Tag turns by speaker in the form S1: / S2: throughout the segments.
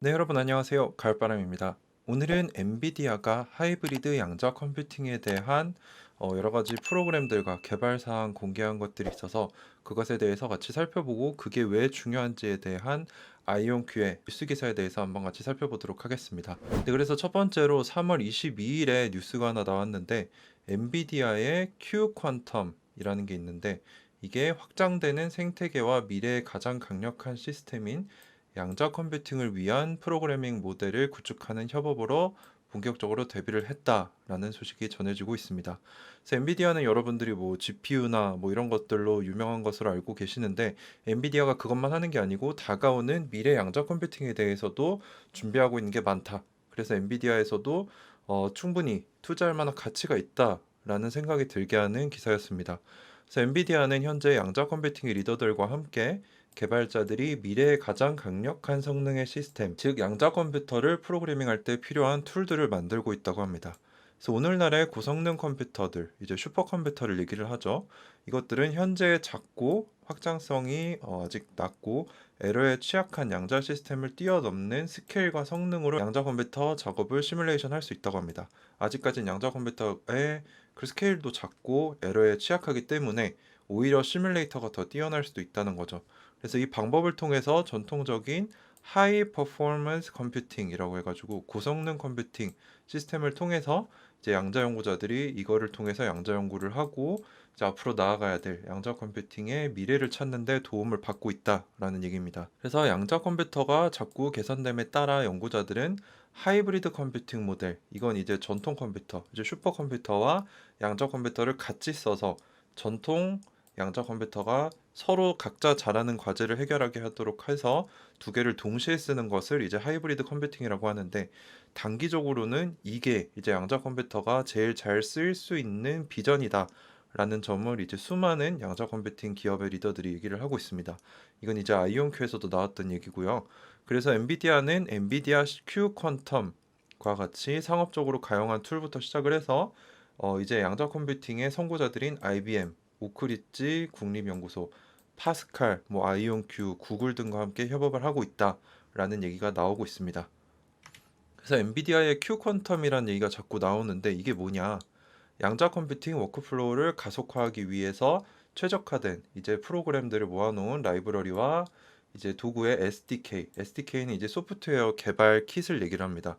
S1: 네, 여러분 안녕하세요. 가을바람입니다. 오늘은 엔비디아가 하이브리드 양자 컴퓨팅에 대한 여러 가지 프로그램들과 개발 사항 공개한 것들이 있어서 그것에 대해서 같이 살펴보고 그게 왜 중요한지에 대한 아이온큐의 뉴스 기사에 대해서 한번 같이 살펴보도록 하겠습니다. 네, 그래서 첫 번째로 3월 22일에 뉴스가 하나 나왔는데 엔비디아의 Q 퀀텀이라는 게 있는데 이게 확장되는 생태계와 미래의 가장 강력한 시스템인 양자 컴퓨팅을 위한 프로그래밍 모델을 구축하는 협업으로 본격적으로 데뷔를 했다라는 소식이 전해지고 있습니다. 그래서 엔비디아는 여러분들이 뭐 GPU나 뭐 이런 것들로 유명한 것으로 알고 계시는데 엔비디아가 그것만 하는 게 아니고 다가오는 미래 양자 컴퓨팅에 대해서도 준비하고 있는 게 많다. 그래서 엔비디아에서도 충분히 투자할 만한 가치가 있다라는 생각이 들게 하는 기사였습니다. 그래서 엔비디아는 현재 양자 컴퓨팅 리더들과 함께 개발자들이 미래의 가장 강력한 성능의 시스템, 즉 양자 컴퓨터를 프로그래밍할 때 필요한 툴들을 만들고 있다고 합니다. 그래서 오늘날의 고성능 컴퓨터들, 이제 슈퍼컴퓨터를 얘기를 하죠. 이것들은 현재 작고 확장성이 아직 낮고 에러에 취약한 양자 시스템을 뛰어넘는 스케일과 성능으로 양자 컴퓨터 작업을 시뮬레이션 할 수 있다고 합니다. 아직까지는 양자 컴퓨터의 그 스케일도 작고 에러에 취약하기 때문에 오히려 시뮬레이터가 더 뛰어날 수도 있다는 거죠. 그래서 이 방법을 통해서 전통적인 하이 퍼포먼스 컴퓨팅이라고 해가지고 고성능 컴퓨팅 시스템을 통해서 이제 양자 연구자들이 이거를 통해서 양자 연구를 하고 이제 앞으로 나아가야 될 양자 컴퓨팅의 미래를 찾는 데 도움을 받고 있다라는 얘기입니다. 그래서 양자 컴퓨터가 자꾸 개선됨에 따라 연구자들은 하이브리드 컴퓨팅 모델, 이건 이제 전통 컴퓨터, 이제 슈퍼컴퓨터와 양자 컴퓨터를 같이 써서 전통 양자 컴퓨터가 서로 각자 잘하는 과제를 해결하게 하도록 해서 두 개를 동시에 쓰는 것을 이제 하이브리드 컴퓨팅이라고 하는데, 단기적으로는 이게 이제 양자 컴퓨터가 제일 잘 쓰일 수 있는 비전이다 라는 점을 이제 수많은 양자 컴퓨팅 기업의 리더들이 얘기를 하고 있습니다. 이건 이제 아이온큐에서도 나왔던 얘기고요. 그래서 엔비디아는 엔비디아 Q 퀀텀과 같이 상업적으로 가용한 툴부터 시작을 해서 이제 양자 컴퓨팅의 선구자들인 IBM, 오크리지 국립연구소, 파스칼, 뭐 아이온큐, 구글 등과 함께 협업을 하고 있다라는 얘기가 나오고 있습니다. 그래서 엔비디아의 Q 퀀텀이라는 얘기가 자꾸 나오는데 이게 뭐냐? 양자 컴퓨팅 워크플로우를 가속화하기 위해서 최적화된 이제 프로그램들을 모아놓은 라이브러리와 이제 도구의 SDK는 이제 소프트웨어 개발 킷을 얘기를 합니다.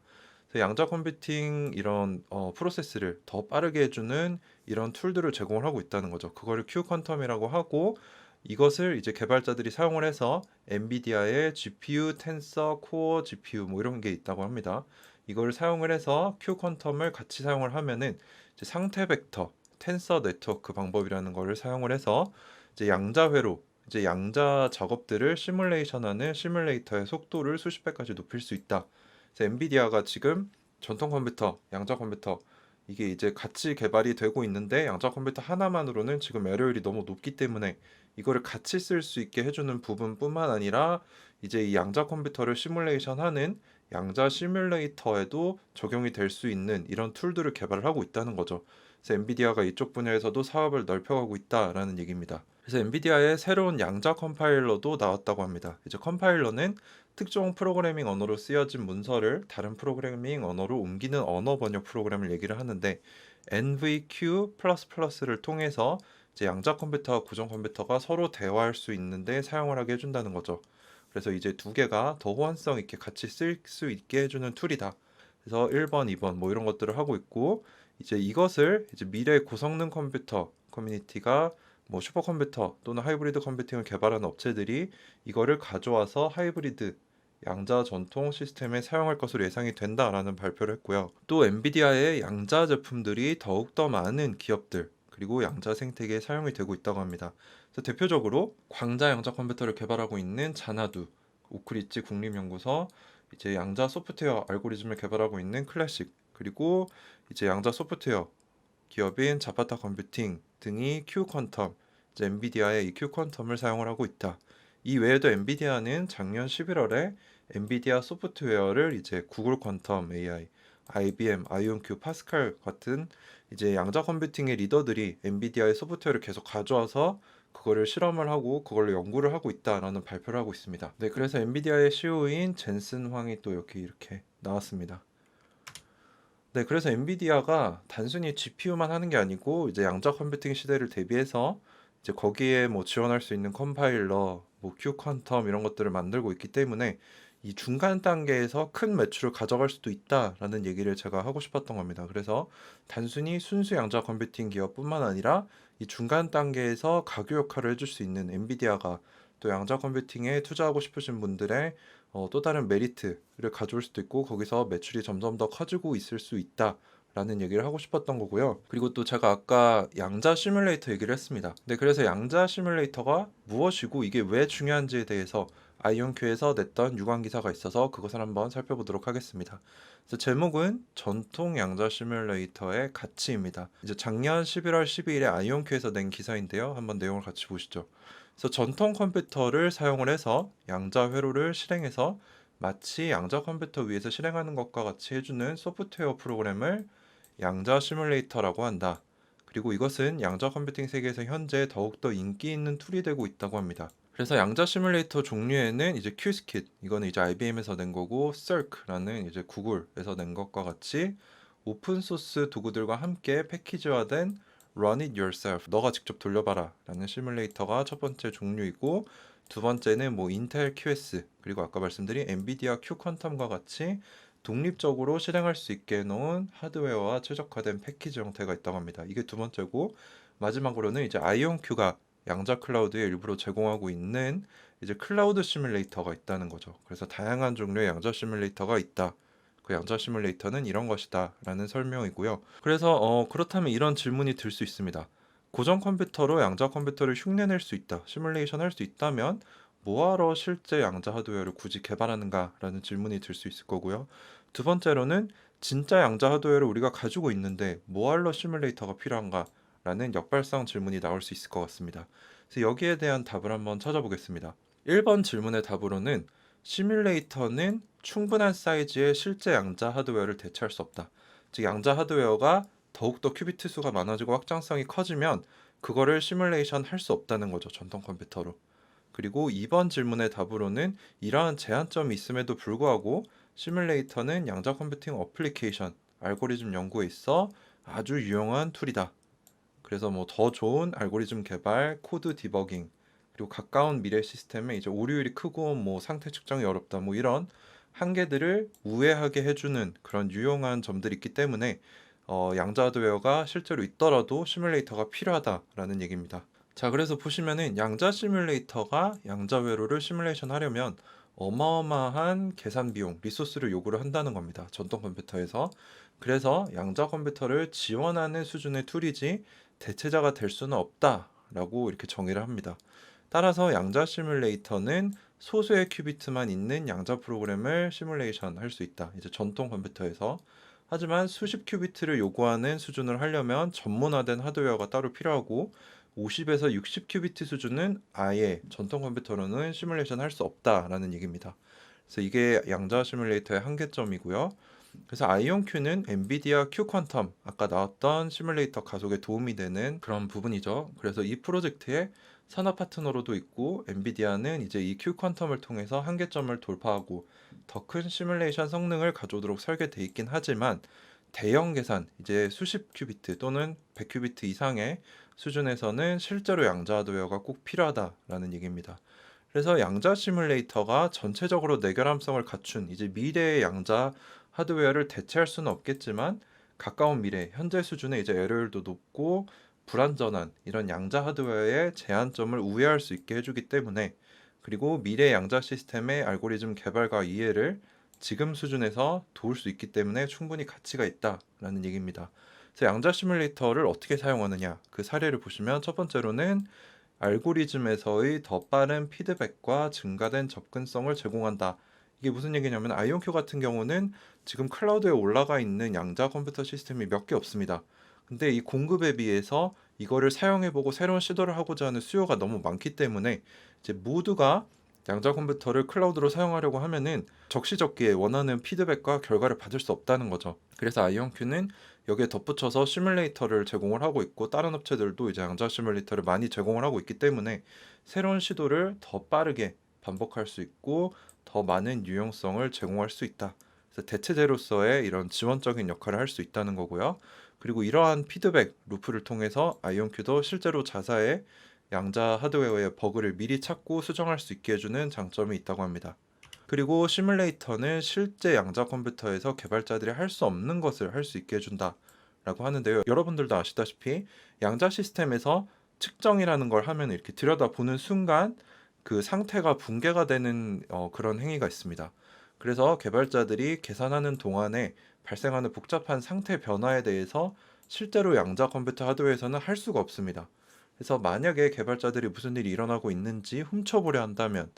S1: 그래서 양자 컴퓨팅 이런 프로세스를 더 빠르게 해주는 이런 툴들을 제공을 하고 있다는 거죠. 그거를 Q 퀀텀이라고 하고 이것을 이제 개발자들이 사용을 해서 엔비디아의 GPU, 텐서, 코어 GPU 뭐 이런 게 있다고 합니다. 이걸 사용을 해서 Q 퀀텀을 같이 사용을 하면은 이제 상태 벡터, 텐서 네트워크 방법이라는 거를 사용을 해서 이제 양자회로 이제 양자 작업들을 시뮬레이션하는 시뮬레이터의 속도를 수십 배까지 높일 수 있다. 그래서 엔비디아가 지금 전통 컴퓨터, 양자 컴퓨터 이게 이제 같이 개발이 되고 있는데 양자 컴퓨터 하나만으로는 지금 에러율이 너무 높기 때문에 이거를 같이 쓸 수 있게 해주는 부분뿐만 아니라 이제 이 양자 컴퓨터를 시뮬레이션하는 양자 시뮬레이터에도 적용이 될 수 있는 이런 툴들을 개발을 하고 있다는 거죠. 그래서 엔비디아가 이쪽 분야에서도 사업을 넓혀가고 있다라는 얘기입니다. 그래서 엔비디아의 새로운 양자 컴파일러도 나왔다고 합니다. 이제 컴파일러는 특정 프로그래밍 언어로 쓰여진 문서를 다른 프로그래밍 언어로 옮기는 언어 번역 프로그램을 얘기를 하는데 NVQ++를 통해서 이제 양자 컴퓨터와 구성 컴퓨터가 서로 대화할 수 있는데 사용을 하게 해준다는 거죠. 그래서 이제 두 개가 더 호환성 있게 같이 쓸 수 있게 해주는 툴이다. 그래서 1번, 2번 뭐 이런 것들을 하고 있고 이제 이것을 이제 미래 고성능 컴퓨터 커뮤니티가 뭐 슈퍼컴퓨터 또는 하이브리드 컴퓨팅을 개발하는 업체들이 이거를 가져와서 하이브리드 양자 전통 시스템에 사용할 것으로 예상이 된다라는 발표를 했고요. 또 엔비디아의 양자 제품들이 더욱더 많은 기업들 그리고 양자 생태계에 사용이 되고 있다고 합니다. 그래서 대표적으로 광자 양자 컴퓨터를 개발하고 있는 자나두, 오크리지 국립연구소, 이제 양자 소프트웨어 알고리즘을 개발하고 있는 클래식, 그리고 이제 양자 소프트웨어 기업인 자파타 컴퓨팅 등이 Q 퀀텀, 이제 엔비디아의 이 Q 퀀텀을 사용을 하고 있다. 이 외에도 엔비디아는 작년 11월에 엔비디아 소프트웨어를 이제 구글 퀀텀 AI, IBM, 아이온큐, 파스칼 같은 이제 양자 컴퓨팅의 리더들이 엔비디아의 소프트웨어를 계속 가져와서 그거를 실험을 하고 그걸로 연구를 하고 있다라는 발표를 하고 있습니다. 네, 그래서 엔비디아의 CEO인 젠슨 황이 또 여기 이렇게 나왔습니다. 네, 그래서 엔비디아가 단순히 GPU만 하는 게 아니고 이제 양자 컴퓨팅 시대를 대비해서 이제 거기에 뭐 지원할 수 있는 컴파일러, 뭐 Q 퀀텀 이런 것들을 만들고 있기 때문에 이 중간 단계에서 큰 매출을 가져갈 수도 있다라는 얘기를 제가 하고 싶었던 겁니다. 그래서 단순히 순수 양자 컴퓨팅 기업뿐만 아니라 이 중간 단계에서 가교 역할을 해줄 수 있는 엔비디아가 또 양자 컴퓨팅에 투자하고 싶으신 분들의 또 다른 메리트를 가져올 수도 있고 거기서 매출이 점점 더 커지고 있을 수 있다라는 얘기를 하고 싶었던 거고요. 그리고 또 제가 아까 양자 시뮬레이터 얘기를 했습니다. 네, 그래서 양자 시뮬레이터가 무엇이고 이게 왜 중요한지에 대해서 아이온큐에서 냈던 유관 기사가 있어서 그것을 한번 살펴보도록 하겠습니다. 그래서 제목은 전통 양자 시뮬레이터의 가치입니다. 이제 작년 11월 12일에 아이온큐에서 낸 기사인데요. 한번 내용을 같이 보시죠. 그래서 전통 컴퓨터를 사용을 해서 양자 회로를 실행해서 마치 양자 컴퓨터 위에서 실행하는 것과 같이 해주는 소프트웨어 프로그램을 양자 시뮬레이터라고 한다. 그리고 이것은 양자 컴퓨팅 세계에서 현재 더욱더 인기 있는 툴이 되고 있다고 합니다. 그래서 양자 시뮬레이터 종류에는 이제 큐스킷, 이거는 이제 IBM에서 낸 거고, Circ라는 이제 구글에서 낸 것과 같이 오픈 소스 도구들과 함께 패키지화된 Run it yourself, 너가 직접 돌려봐라 라는 시뮬레이터가 첫 번째 종류이고, 두 번째는 뭐 인텔 QS, 그리고 아까 말씀드린 엔비디아 Q 퀀텀과 같이 독립적으로 실행할 수 있게 해놓은 하드웨어와 최적화된 패키지 형태가 있다고 합니다. 이게 두 번째고, 마지막으로는 이제 아이온큐가 양자 클라우드에 일부러 제공하고 있는 이제 클라우드 시뮬레이터가 있다는 거죠. 그래서 다양한 종류의 양자 시뮬레이터가 있다. 그 양자 시뮬레이터는 이런 것이다 라는 설명이고요. 그래서 그렇다면 이런 질문이 들 수 있습니다. 고전 컴퓨터로 양자 컴퓨터를 흉내낼 수 있다, 시뮬레이션 할 수 있다면 뭐하러 실제 양자 하드웨어를 굳이 개발하는가 라는 질문이 들 수 있을 거고요. 두 번째로는 진짜 양자 하드웨어를 우리가 가지고 있는데 뭐하러 시뮬레이터가 필요한가 라는 역발상 질문이 나올 수 있을 것 같습니다. 그래서 여기에 대한 답을 한번 찾아보겠습니다. 1번 질문의 답으로는 시뮬레이터는 충분한 사이즈의 실제 양자 하드웨어를 대체할 수 없다. 즉 양자 하드웨어가 더욱더 큐비트 수가 많아지고 확장성이 커지면 그거를 시뮬레이션 할 수 없다는 거죠. 전통 컴퓨터로. 그리고 2번 질문의 답으로는 이러한 제한점이 있음에도 불구하고 시뮬레이터는 양자 컴퓨팅 어플리케이션, 알고리즘 연구에 있어 아주 유용한 툴이다. 그래서 뭐 더 좋은 알고리즘 개발, 코드 디버깅, 그리고 가까운 미래 시스템에 이제 오류율이 크고 뭐 상태 측정이 어렵다 뭐 이런 한계들을 우회하게 해주는 그런 유용한 점들이 있기 때문에 양자 하드웨어가 실제로 있더라도 시뮬레이터가 필요하다라는 얘기입니다. 자, 그래서 보시면은 양자 시뮬레이터가 양자 회로를 시뮬레이션 하려면 어마어마한 계산 비용, 리소스를 요구를 한다는 겁니다. 전통 컴퓨터에서. 그래서 양자 컴퓨터를 지원하는 수준의 툴이지 대체자가 될 수는 없다라고 이렇게 정의를 합니다. 따라서 양자 시뮬레이터는 소수의 큐비트만 있는 양자 프로그램을 시뮬레이션 할 수 있다. 이제 전통 컴퓨터에서. 하지만 수십 큐비트를 요구하는 수준을 하려면 전문화된 하드웨어가 따로 필요하고 50에서 60 큐비트 수준은 아예 전통 컴퓨터로는 시뮬레이션 할 수 없다라는 얘기입니다. 그래서 이게 양자 시뮬레이터의 한계점이고요. 그래서 아이온큐는 엔비디아 Q 퀀텀, 아까 나왔던 시뮬레이터 가속에 도움이 되는 그런 부분이죠. 그래서 이 프로젝트의 산업 파트너로도 있고 엔비디아는 이제 이 Q 퀀텀을 통해서 한계점을 돌파하고 더 큰 시뮬레이션 성능을 가져오도록 설계돼 있긴 하지만 대형 계산, 이제 수십 큐비트 또는 100 큐비트 이상의 수준에서는 실제로 양자 하드웨어가 꼭 필요하다라는 얘기입니다. 그래서 양자 시뮬레이터가 전체적으로 내결함성을 갖춘 이제 미래의 양자 하드웨어를 대체할 수는 없겠지만 가까운 미래, 현재 수준의 이제 에러율도 높고 불완전한 이런 양자 하드웨어의 제한점을 우회할 수 있게 해주기 때문에, 그리고 미래 양자 시스템의 알고리즘 개발과 이해를 지금 수준에서 도울 수 있기 때문에 충분히 가치가 있다라는 얘기입니다. 그래서 양자 시뮬레이터를 어떻게 사용하느냐, 그 사례를 보시면 첫 번째로는 알고리즘에서의 더 빠른 피드백과 증가된 접근성을 제공한다. 이게 무슨 얘기냐면 아이온큐 같은 경우는 지금 클라우드에 올라가 있는 양자 컴퓨터 시스템이 몇 개 없습니다. 근데 이 공급에 비해서 이거를 사용해보고 새로운 시도를 하고자 하는 수요가 너무 많기 때문에 이제 모두가 양자 컴퓨터를 클라우드로 사용하려고 하면은 적시적기에 원하는 피드백과 결과를 받을 수 없다는 거죠. 그래서 아이온큐는 여기에 덧붙여서 시뮬레이터를 제공을 하고 있고 다른 업체들도 이제 양자 시뮬레이터를 많이 제공을 하고 있기 때문에 새로운 시도를 더 빠르게 반복할 수 있고 더 많은 유용성을 제공할 수 있다. 그래서 대체제로서의 이런 지원적인 역할을 할 수 있다는 거고요. 그리고 이러한 피드백 루프를 통해서 아이온큐도 실제로 자사의 양자 하드웨어의 버그를 미리 찾고 수정할 수 있게 해주는 장점이 있다고 합니다. 그리고 시뮬레이터는 실제 양자 컴퓨터에서 개발자들이 할 수 없는 것을 할 수 있게 해준다 라고 하는데요. 여러분들도 아시다시피 양자 시스템에서 측정이라는 걸 하면 이렇게 들여다보는 순간 그 상태가 붕괴가 되는 그런 행위가 있습니다. 그래서 개발자들이 계산하는 동안에 발생하는 복잡한 상태 변화에 대해서 실제로 양자 컴퓨터 하드웨어에서는 할 수가 없습니다. 그래서 만약에 개발자들이 무슨 일이 일어나고 있는지 훔쳐보려 한다면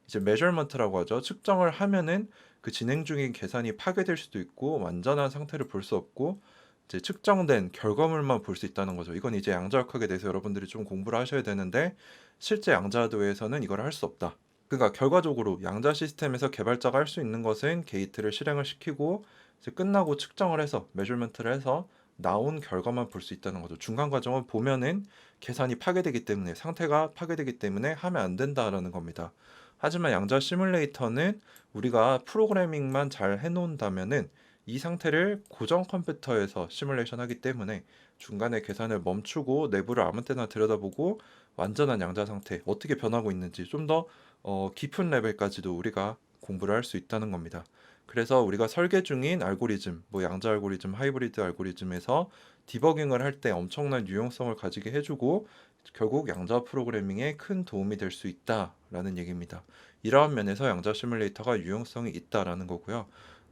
S1: 이제 measurement라고 하죠. 측정을 하면은 그 진행 중인 계산이 파괴될 수도 있고 완전한 상태를 볼 수 없고 이제 측정된 결과물만 볼 수 있다는 거죠. 이건 이제 양자역학에 대해서 여러분들이 좀 공부를 하셔야 되는데 실제 양자 하드웨어에서는 이걸 할 수 없다. 그러니까 결과적으로 양자 시스템에서 개발자가 할 수 있는 것은 게이트를 실행을 시키고 이제 끝나고 측정을 해서 measurement를 해서 나온 결과만 볼 수 있다는 거죠. 중간 과정은 보면은 계산이 파괴되기 때문에 상태가 파괴되기 때문에 하면 안 된다라는 겁니다. 하지만 양자 시뮬레이터는 우리가 프로그래밍만 잘 해놓는다면은 이 상태를 고정 컴퓨터에서 시뮬레이션 하기 때문에 중간에 계산을 멈추고 내부를 아무 때나 들여다보고 완전한 양자 상태 어떻게 변하고 있는지 좀 더 깊은 레벨까지도 우리가 공부를 할 수 있다는 겁니다. 그래서 우리가 설계 중인 알고리즘, 뭐 양자 알고리즘, 하이브리드 알고리즘에서 디버깅을 할 때 엄청난 유용성을 가지게 해주고 결국 양자 프로그래밍에 큰 도움이 될 수 있다라는 얘기입니다. 이러한 면에서 양자 시뮬레이터가 유용성이 있다라는 거고요.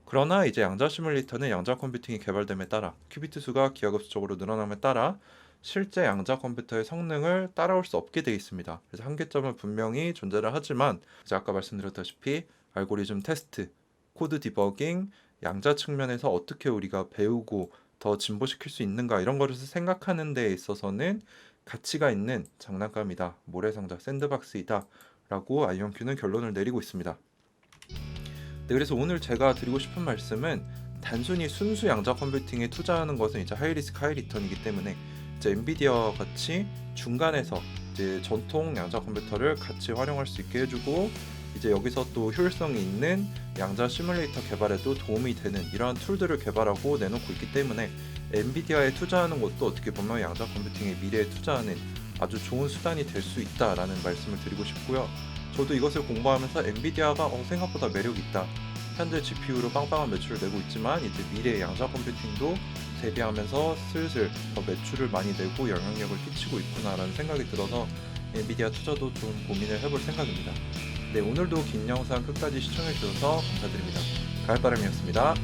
S1: 그러나 이제 양자 시뮬레이터는 양자 컴퓨팅이 개발됨에 따라 큐비트 수가 기하급수적으로 늘어남에 따라 실제 양자 컴퓨터의 성능을 따라올 수 없게 되어 있습니다. 그래서 한계점은 분명히 존재를 하지만 이제 아까 말씀드렸다시피 알고리즘 테스트, 코드 디버깅, 양자 측면에서 어떻게 우리가 배우고 더 진보시킬 수 있는가 이런 거를 생각하는 데 있어서는 가치가 있는 장난감이다, 모래상자, 샌드박스이다 라고 아이온큐는 결론을 내리고 있습니다. 네, 그래서 오늘 제가 드리고 싶은 말씀은 단순히 순수 양자 컴퓨팅에 투자하는 것은 이제 하이리스크 하이리턴이기 때문에 이제 엔비디아 같이 중간에서 이제 전통 양자 컴퓨터를 같이 활용할 수 있게 해주고 이제 여기서 또 효율성이 있는 양자 시뮬레이터 개발에도 도움이 되는 이러한 툴들을 개발하고 내놓고 있기 때문에 엔비디아에 투자하는 것도 어떻게 보면 양자 컴퓨팅의 미래에 투자하는 아주 좋은 수단이 될 수 있다라는 말씀을 드리고 싶고요. 저도 이것을 공부하면서 엔비디아가 생각보다 매력이 있다. 현재 GPU로 빵빵한 매출을 내고 있지만 이제 미래의 양자 컴퓨팅도 대비하면서 슬슬 더 매출을 많이 내고 영향력을 끼치고 있구나라는 생각이 들어서 엔비디아 투자도 좀 고민을 해볼 생각입니다. 네, 오늘도 긴 영상 끝까지 시청해 주셔서 감사드립니다. 가을바람이었습니다.